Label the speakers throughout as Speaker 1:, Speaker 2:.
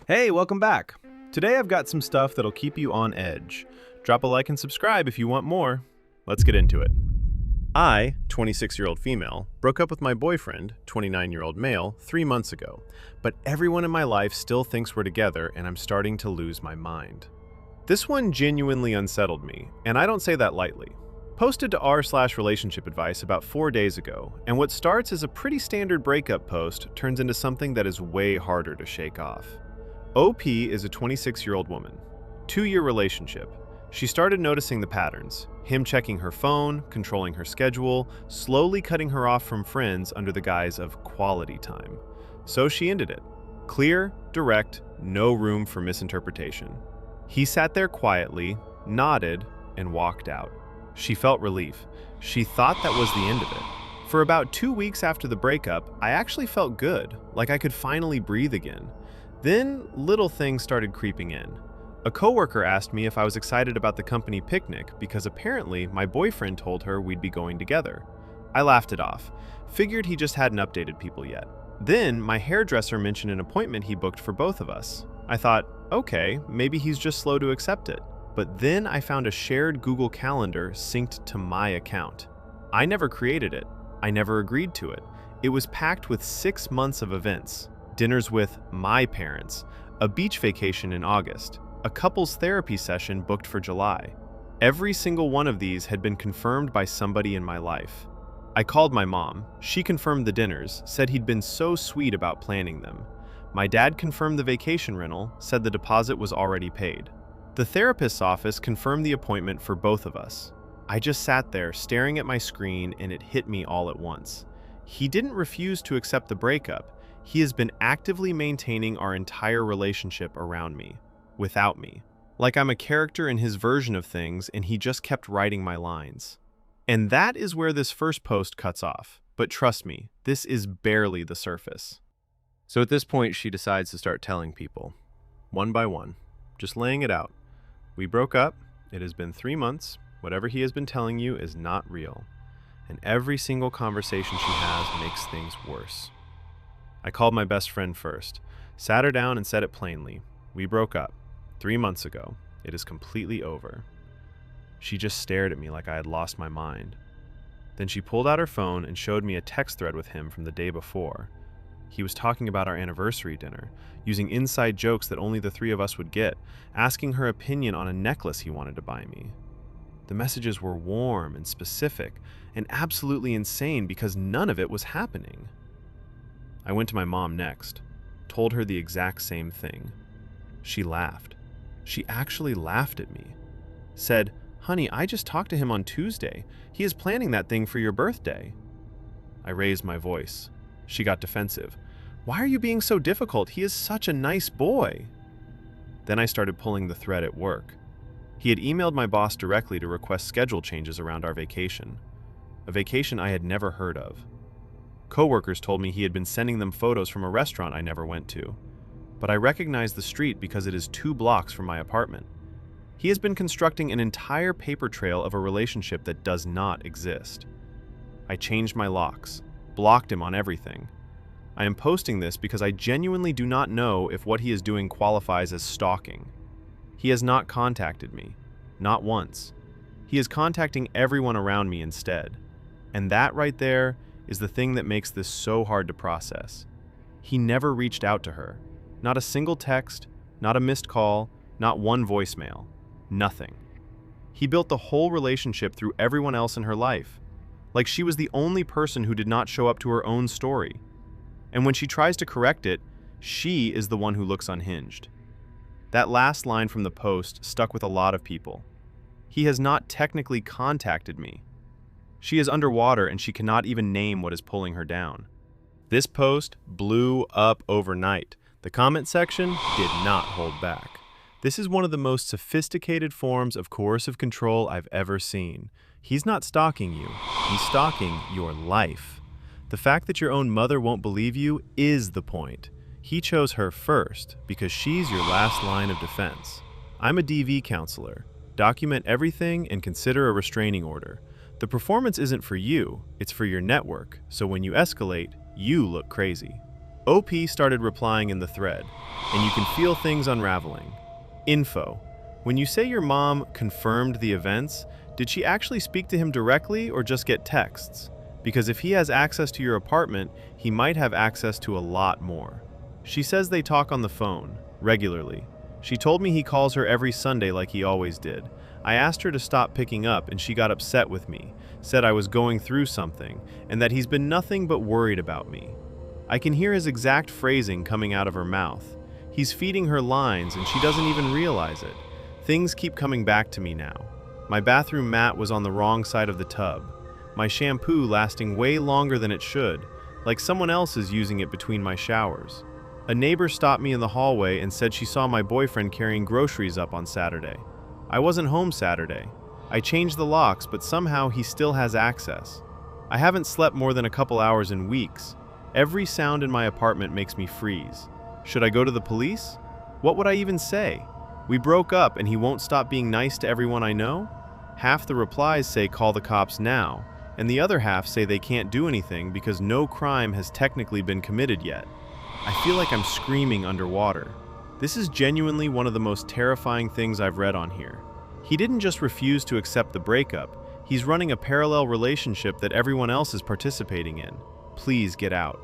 Speaker 1: Hey, welcome back. Today I've got some stuff that'll keep you on edge. Drop a like and subscribe if you want more. Let's get into it. I, 26-year-old female, broke up with my boyfriend, 29-year-old male, 3 months ago, but everyone in my life still thinks we're together and I'm starting to lose my mind. This one genuinely unsettled me, and I don't say that lightly. Posted to r/relationship advice about 4 days ago, and what starts as a pretty standard breakup post turns into something that is way harder to shake off. OP is a 26-year-old woman. 2-year relationship. She started noticing the patterns. Him checking her phone, controlling her schedule, slowly cutting her off from friends under the guise of quality time. So she ended it. Clear, direct, no room for misinterpretation. He sat there quietly, nodded, and walked out. She felt relief. She thought that was the end of it. For about 2 weeks after the breakup, I actually felt good, like I could finally breathe again. Then, little things started creeping in. A coworker asked me if I was excited about the company picnic because apparently my boyfriend told her we'd be going together. I laughed it off. Figured he just hadn't updated people yet. Then, my hairdresser mentioned an appointment he booked for both of us. I thought, okay, maybe he's just slow to accept it. But then I found a shared Google Calendar synced to my account. I never created it. I never agreed to it. It was packed with 6 months of events. Dinners with my parents, a beach vacation in August, a couples therapy session booked for July. Every single one of these had been confirmed by somebody in my life. I called my mom. She confirmed the dinners, said he'd been so sweet about planning them. My dad confirmed the vacation rental, said the deposit was already paid. The therapist's office confirmed the appointment for both of us. I just sat there staring at my screen and it hit me all at once. He didn't refuse to accept the breakup. He has been actively maintaining our entire relationship around me, without me. Like I'm a character in his version of things and he just kept writing my lines. And that is where this first post cuts off. But trust me, this is barely the surface. So at this point, she decides to start telling people, one by one, just laying it out. We broke up, it has been 3 months, whatever he has been telling you is not real. And every single conversation she has makes things worse. I called my best friend first, sat her down and said it plainly. We broke up 3 months ago. It is completely over. She just stared at me like I had lost my mind. Then she pulled out her phone and showed me a text thread with him from the day before. He was talking about our anniversary dinner, using inside jokes that only the 3 of us would get, asking her opinion on a necklace he wanted to buy me. The messages were warm and specific and absolutely insane because none of it was happening. I went to my mom next, told her the exact same thing. She laughed. She actually laughed at me. Said, "Honey, I just talked to him on Tuesday. He is planning that thing for your birthday." I raised my voice. She got defensive. "Why are you being so difficult? He is such a nice boy." Then I started pulling the thread at work. He had emailed my boss directly to request schedule changes around our vacation. A vacation I had never heard of. Coworkers told me he had been sending them photos from a restaurant I never went to. But I recognized the street because it is 2 blocks from my apartment. He has been constructing an entire paper trail of a relationship that does not exist. I changed my locks, blocked him on everything. I am posting this because I genuinely do not know if what he is doing qualifies as stalking. He has not contacted me, not once. He is contacting everyone around me instead. And that right there is the thing that makes this so hard to process. He never reached out to her. Not a single text, not a missed call, not one voicemail. Nothing. He built the whole relationship through everyone else in her life. Like she was the only person who did not show up to her own story. And when she tries to correct it, she is the one who looks unhinged. That last line from the post stuck with a lot of people. He has not technically contacted me. She is underwater and she cannot even name what is pulling her down. This post blew up overnight. The comment section did not hold back. This is one of the most sophisticated forms of coercive control I've ever seen. He's not stalking you. He's stalking your life. The fact that your own mother won't believe you is the point. He chose her first because she's your last line of defense. I'm a DV counselor. Document everything and consider a restraining order. The performance isn't for you, it's for your network, so when you escalate, you look crazy. OP started replying in the thread, and you can feel things unraveling. Info. When you say your mom confirmed the events, did she actually speak to him directly or just get texts? Because if he has access to your apartment, he might have access to a lot more. She says they talk on the phone, regularly. She told me he calls her every Sunday like he always did. I asked her to stop picking up and she got upset with me, said I was going through something, and that he's been nothing but worried about me. I can hear his exact phrasing coming out of her mouth. He's feeding her lines and she doesn't even realize it. Things keep coming back to me now. My bathroom mat was on the wrong side of the tub. My shampoo lasting way longer than it should, like someone else is using it between my showers. A neighbor stopped me in the hallway and said she saw my boyfriend carrying groceries up on Saturday. I wasn't home Saturday. I changed the locks, but somehow he still has access. I haven't slept more than a couple hours in weeks. Every sound in my apartment makes me freeze. Should I go to the police? What would I even say? We broke up and he won't stop being nice to everyone I know? Half the replies say call the cops now, and the other half say they can't do anything because no crime has technically been committed yet. I feel like I'm screaming underwater. This is genuinely one of the most terrifying things I've read on here. He didn't just refuse to accept the breakup, he's running a parallel relationship that everyone else is participating in. Please get out.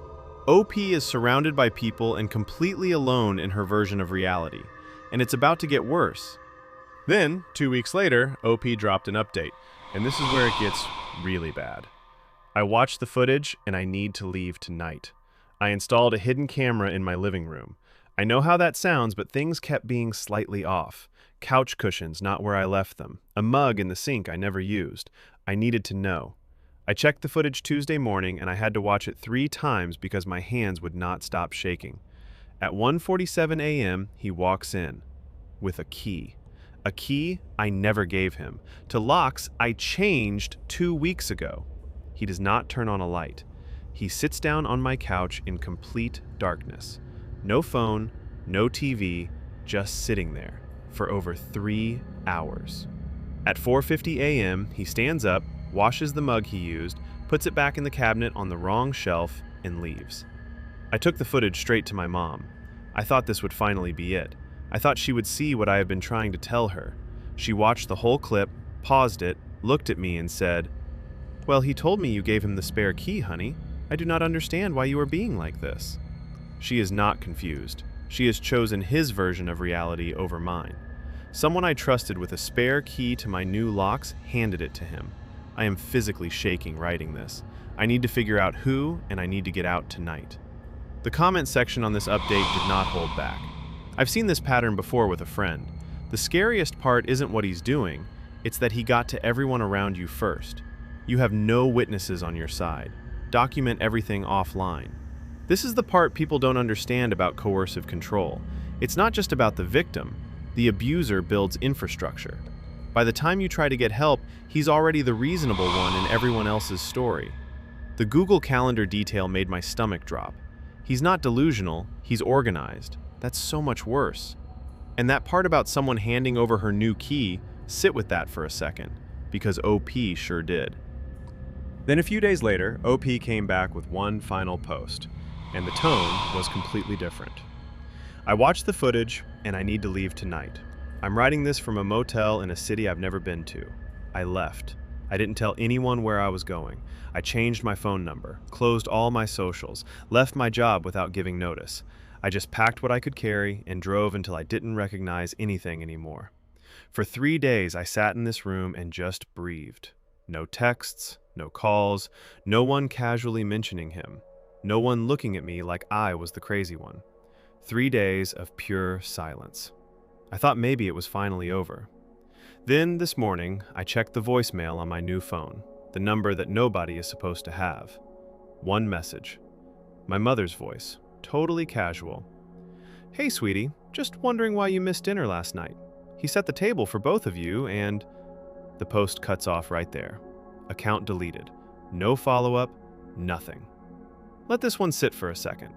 Speaker 1: OP is surrounded by people and completely alone in her version of reality, and it's about to get worse. Then, 2 weeks later, OP dropped an update, and this is where it gets really bad. I watched the footage and I need to leave tonight. I installed a hidden camera in my living room. I know how that sounds, but things kept being slightly off. Couch cushions not where I left them. A mug in the sink I never used. I needed to know. I checked the footage Tuesday morning and I had to watch it 3 times because my hands would not stop shaking. At 1:47 a.m., he walks in with a key. A key I never gave him, to locks I changed 2 weeks ago. He does not turn on a light. He sits down on my couch in complete darkness. No phone, no TV, just sitting there for over 3 hours. At 4:50 a.m., he stands up, washes the mug he used, puts it back in the cabinet on the wrong shelf, and leaves. I took the footage straight to my mom. I thought this would finally be it. I thought she would see what I have been trying to tell her. She watched the whole clip, paused it, looked at me and said, "Well, he told me you gave him the spare key, honey. I do not understand why you are being like this." She is not confused. She has chosen his version of reality over mine. Someone I trusted with a spare key to my new locks handed it to him. I am physically shaking writing this. I need to figure out who, and I need to get out tonight. The comment section on this update did not hold back. I've seen this pattern before with a friend. The scariest part isn't what he's doing, it's that he got to everyone around you first. You have no witnesses on your side. Document everything offline. This is the part people don't understand about coercive control. It's not just about the victim. The abuser builds infrastructure. By the time you try to get help, he's already the reasonable one in everyone else's story. The Google Calendar detail made my stomach drop. He's not delusional, he's organized. That's so much worse. And that part about someone handing over her new key, sit with that for a second, because OP sure did. Then a few days later, OP came back with one final post, and the tone was completely different. I watched the footage, and I need to leave tonight. I'm writing this from a motel in a city I've never been to. I left. I didn't tell anyone where I was going. I changed my phone number, closed all my socials, left my job without giving notice. I just packed what I could carry and drove until I didn't recognize anything anymore. For 3 days, I sat in this room and just breathed. No texts, no calls, no one casually mentioning him, no one looking at me like I was the crazy one. 3 days of pure silence. I thought maybe it was finally over. Then, this morning, I checked the voicemail on my new phone, the number that nobody is supposed to have. One message. My mother's voice. Totally casual. "Hey, sweetie, just wondering why you missed dinner last night. He set the table for both of you and..." The post cuts off right there. Account deleted. No follow-up, nothing. Let this one sit for a second.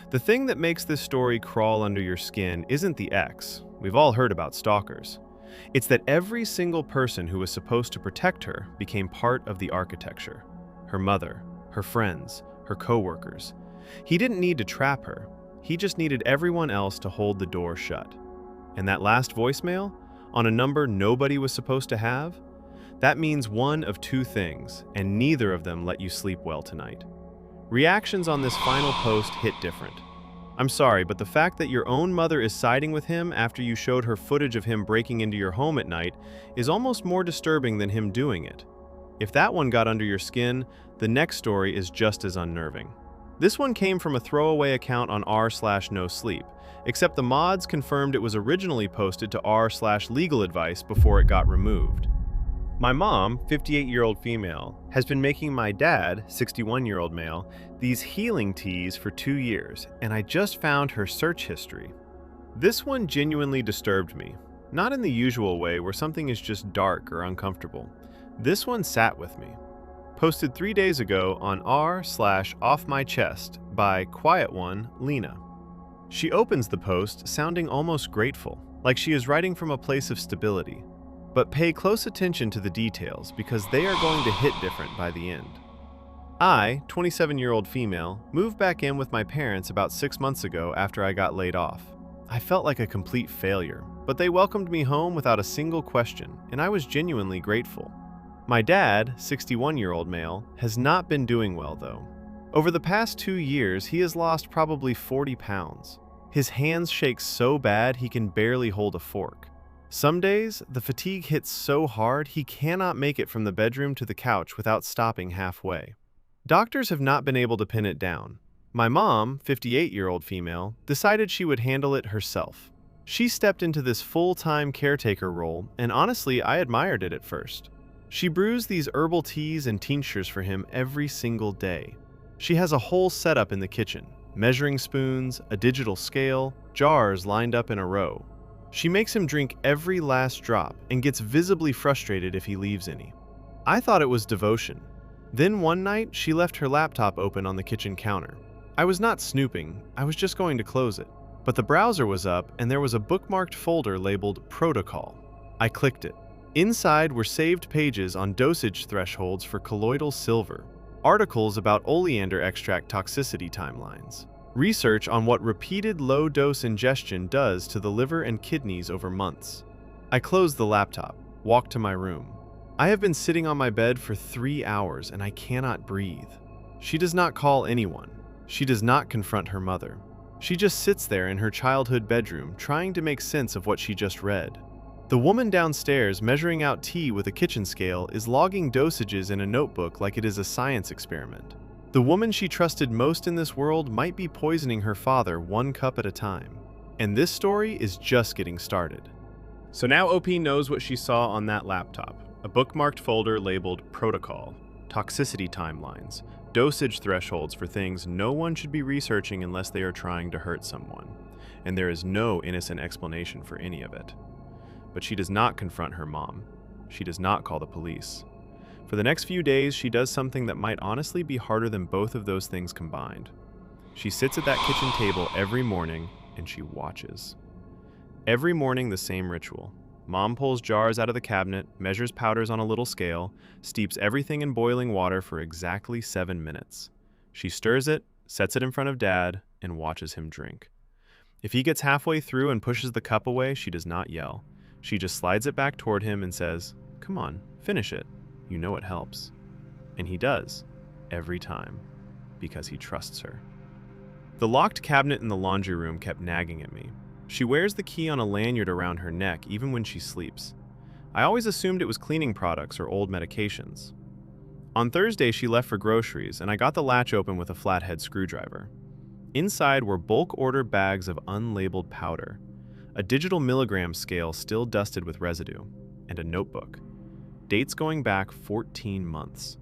Speaker 1: The thing that makes this story crawl under your skin isn't the ex. We've all heard about stalkers. It's that every single person who was supposed to protect her became part of the architecture. Her mother, her friends, her coworkers. He didn't need to trap her. He just needed everyone else to hold the door shut. And that last voicemail, on a number nobody was supposed to have, that means one of two things, and neither of them let you sleep well tonight. Reactions on this final post hit different. I'm sorry, but the fact that your own mother is siding with him after you showed her footage of him breaking into your home at night is almost more disturbing than him doing it. If that one got under your skin, the next story is just as unnerving. This one came from a throwaway account on r/nosleep, except the mods confirmed it was originally posted to r/legal advice before it got removed. My mom, 58-year-old female, has been making my dad, 61-year-old male, these healing teas for 2 years, and I just found her search history. This one genuinely disturbed me, not in the usual way where something is just dark or uncomfortable. This one sat with me. Posted 3 days ago on r/offmychest by Quiet One, Lena. She opens the post sounding almost grateful, like she is writing from a place of stability. But pay close attention to the details because they are going to hit different by the end. I, 27-year-old female, moved back in with my parents about 6 months ago after I got laid off. I felt like a complete failure, but they welcomed me home without a single question, and I was genuinely grateful. My dad, 61-year-old male, has not been doing well though. Over the past 2 years, he has lost probably 40 pounds. His hands shake so bad he can barely hold a fork. Some days, the fatigue hits so hard he cannot make it from the bedroom to the couch without stopping halfway. Doctors have not been able to pin it down. My mom, 58-year-old female, decided she would handle it herself. She stepped into this full-time caretaker role, and honestly, I admired it at first. She brews these herbal teas and tinctures for him every single day. She has a whole setup in the kitchen, measuring spoons, a digital scale, jars lined up in a row. She makes him drink every last drop and gets visibly frustrated if he leaves any. I thought it was devotion. Then one night, she left her laptop open on the kitchen counter. I was not snooping, I was just going to close it. But the browser was up and there was a bookmarked folder labeled Protocol. I clicked it. Inside were saved pages on dosage thresholds for colloidal silver, articles about oleander extract toxicity timelines, research on what repeated low-dose ingestion does to the liver and kidneys over months. I closed the laptop, walked to my room. I have been sitting on my bed for 3 hours and I cannot breathe. She does not call anyone. She does not confront her mother. She just sits there in her childhood bedroom trying to make sense of what she just read. The woman downstairs measuring out tea with a kitchen scale is logging dosages in a notebook like it is a science experiment. The woman she trusted most in this world might be poisoning her father 1 cup at a time. And this story is just getting started. So now OP knows what she saw on that laptop. A bookmarked folder labeled Protocol, toxicity timelines, dosage thresholds for things no one should be researching unless they are trying to hurt someone. And there is no innocent explanation for any of it. But she does not confront her mom. She does not call the police. For the next few days, she does something that might honestly be harder than both of those things combined. She sits at that kitchen table every morning and she watches. Every morning, the same ritual. Mom pulls jars out of the cabinet, measures powders on a little scale, steeps everything in boiling water for exactly 7 minutes. She stirs it, sets it in front of Dad, and watches him drink. If he gets halfway through and pushes the cup away, she does not yell. She just slides it back toward him and says, "Come on, finish it. You know it helps." And he does, every time, because he trusts her. The locked cabinet in the laundry room kept nagging at me. She wears the key on a lanyard around her neck even when she sleeps. I always assumed it was cleaning products or old medications. On Thursday, she left for groceries, and I got the latch open with a flathead screwdriver. Inside were bulk order bags of unlabeled powder, a digital milligram scale still dusted with residue, and a notebook. Dates going back 14 months.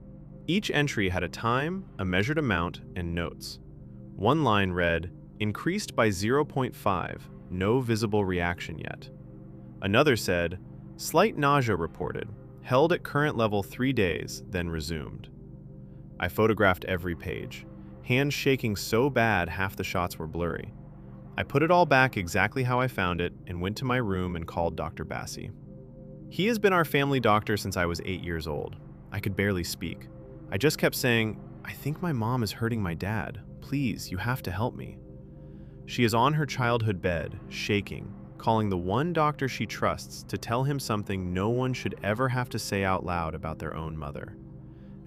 Speaker 1: Each entry had a time, a measured amount, and notes. One line read, "Increased by 0.5, no visible reaction yet." Another said, "Slight nausea reported, held at current level 3 days, then resumed." I photographed every page, hands shaking so bad half the shots were blurry. I put it all back exactly how I found it and went to my room and called Dr. Bassi. He has been our family doctor since I was 8 years old. I could barely speak. I just kept saying, "I think my mom is hurting my dad. Please, you have to help me." She is on her childhood bed, shaking, calling the one doctor she trusts to tell him something no one should ever have to say out loud about their own mother.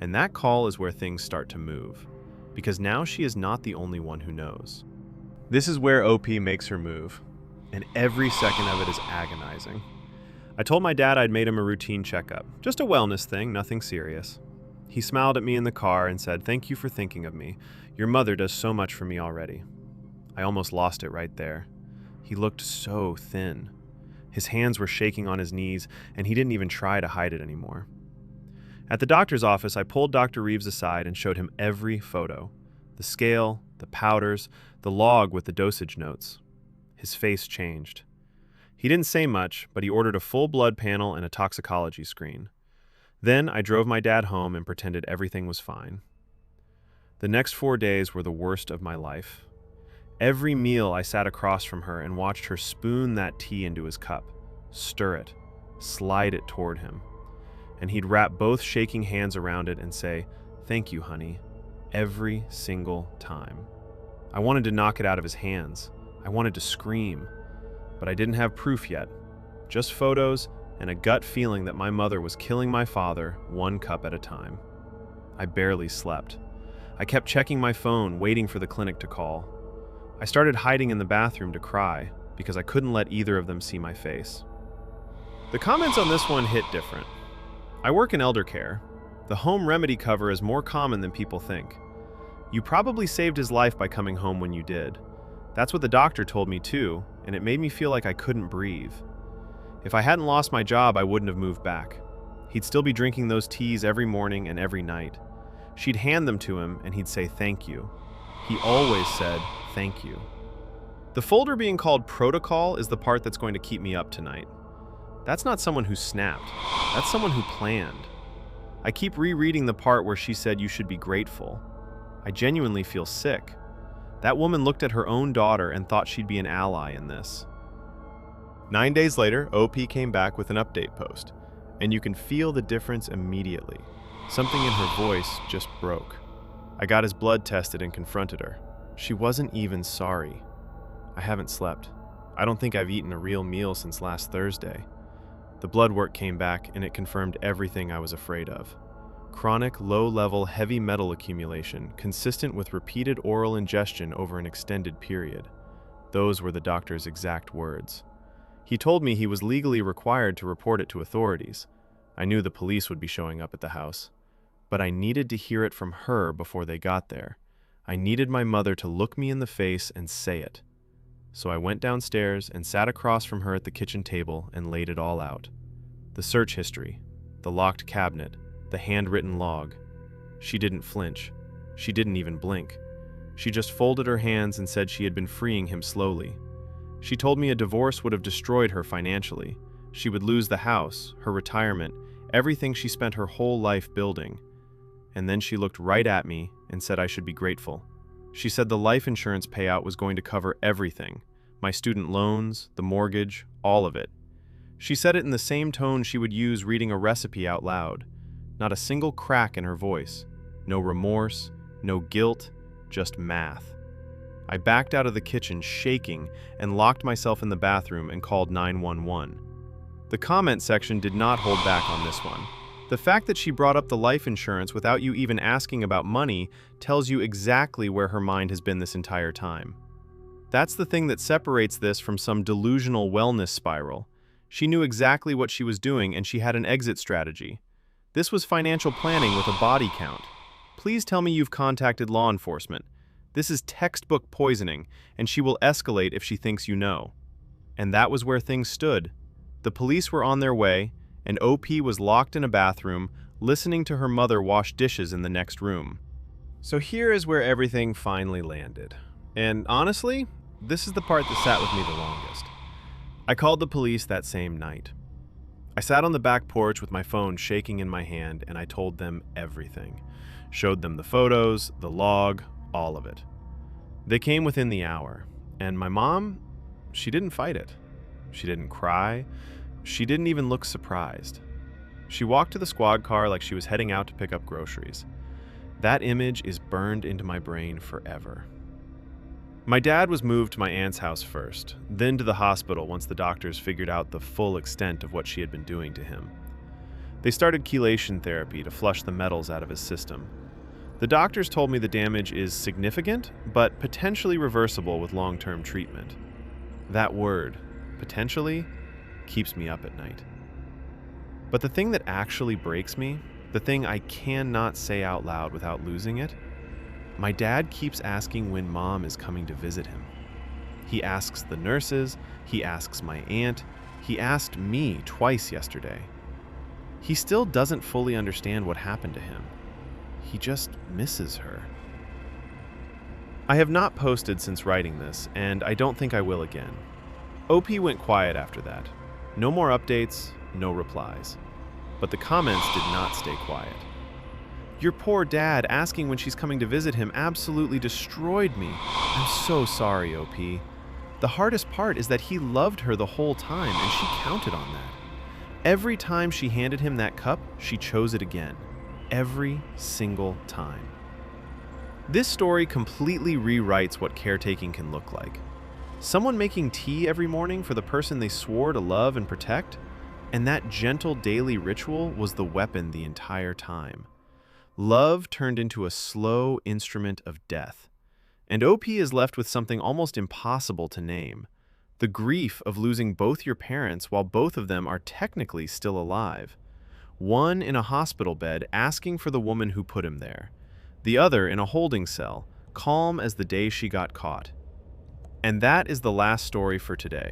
Speaker 1: And that call is where things start to move, because now she is not the only one who knows. This is where OP makes her move, and every second of it is agonizing. I told my dad I'd made him a routine checkup, just a wellness thing, nothing serious. He smiled at me in the car and said, "Thank you for thinking of me. Your mother does so much for me already." I almost lost it right there. He looked so thin. His hands were shaking on his knees, and he didn't even try to hide it anymore. At the doctor's office, I pulled Dr. Reeves aside and showed him every photo. The scale, the powders, the log with the dosage notes. His face changed. He didn't say much, but he ordered a full blood panel and a toxicology screen. Then I drove my dad home and pretended everything was fine. The next 4 days were the worst of my life. Every meal I sat across from her and watched her spoon that tea into his cup, stir it, slide it toward him. And he'd wrap both shaking hands around it and say, "Thank you, honey," every single time. I wanted to knock it out of his hands. I wanted to scream. But I didn't have proof yet. Just photos and a gut feeling that my mother was killing my father one cup at a time. I barely slept. I kept checking my phone, waiting for the clinic to call. I started hiding in the bathroom to cry because I couldn't let either of them see my face. The comments on this one hit different. I work in elder care. The home remedy cover is more common than people think. You probably saved his life by coming home when you did. That's what the doctor told me too, and it made me feel like I couldn't breathe. If I hadn't lost my job, I wouldn't have moved back. He'd still be drinking those teas every morning and every night. She'd hand them to him and he'd say thank you. He always said thank you. The folder being called protocol is the part that's going to keep me up tonight. That's not someone who snapped. That's someone who planned. I keep rereading the part where she said you should be grateful. I genuinely feel sick. That woman looked at her own daughter and thought she'd be an ally in this. 9 days later, OP came back with an update post, and you can feel the difference immediately. Something in her voice just broke. I got his blood tested and confronted her. She wasn't even sorry. I haven't slept. I don't think I've eaten a real meal since last Thursday. The blood work came back and it confirmed everything I was afraid of. Chronic, low-level, heavy metal accumulation, consistent with repeated oral ingestion over an extended period. Those were the doctor's exact words. He told me he was legally required to report it to authorities. I knew the police would be showing up at the house. But I needed to hear it from her before they got there. I needed my mother to look me in the face and say it. So I went downstairs and sat across from her at the kitchen table and laid it all out. The search history, the locked cabinet, the handwritten log. She didn't flinch. She didn't even blink. She just folded her hands and said she had been freeing him slowly. She told me a divorce would have destroyed her financially. She would lose the house, her retirement, everything she spent her whole life building. And then she looked right at me and said I should be grateful. She said the life insurance payout was going to cover everything, my student loans, the mortgage, all of it. She said it in the same tone she would use reading a recipe out loud. Not a single crack in her voice. No remorse, no guilt, just math. I backed out of the kitchen shaking and locked myself in the bathroom and called 911. The comment section did not hold back on this one. The fact that she brought up the life insurance without you even asking about money tells you exactly where her mind has been this entire time. That's the thing that separates this from some delusional wellness spiral. She knew exactly what she was doing and she had an exit strategy. This was financial planning with a body count. Please tell me you've contacted law enforcement. This is textbook poisoning, and she will escalate if she thinks you know. And that was where things stood. The police were on their way, and OP was locked in a bathroom, listening to her mother wash dishes in the next room. So here is where everything finally landed. And honestly, this is the part that sat with me the longest. I called the police that same night. I sat on the back porch with my phone shaking in my hand, and I told them everything. Showed them the photos, the log, all of it. They came within the hour, and my mom, she didn't fight it. She didn't cry. She didn't even look surprised. She walked to the squad car like she was heading out to pick up groceries. That image is burned into my brain forever. My dad was moved to my aunt's house first, then to the hospital once the doctors figured out the full extent of what she had been doing to him. They started chelation therapy to flush the metals out of his system. The doctors told me the damage is significant, but potentially reversible with long-term treatment. That word, potentially, keeps me up at night. But the thing that actually breaks me, the thing I cannot say out loud without losing it, my dad keeps asking when Mom is coming to visit him. He asks the nurses, he asks my aunt, he asked me twice yesterday. He still doesn't fully understand what happened to him. He just misses her. I have not posted since writing this, and I don't think I will again. OP went quiet after that. No more updates, no replies. But the comments did not stay quiet. Your poor dad asking when she's coming to visit him absolutely destroyed me. I'm so sorry, OP. The hardest part is that he loved her the whole time, and she counted on that. Every time she handed him that cup, she chose it again. Every single time. This story completely rewrites what caretaking can look like. Someone making tea every morning for the person they swore to love and protect, and that gentle daily ritual was the weapon the entire time. Love turned into a slow instrument of death, and OP is left with something almost impossible to name: the grief of losing both your parents while both of them are technically still alive. One in a hospital bed asking for the woman who put him there, the other in a holding cell, calm as the day she got caught. And that is the last story for today.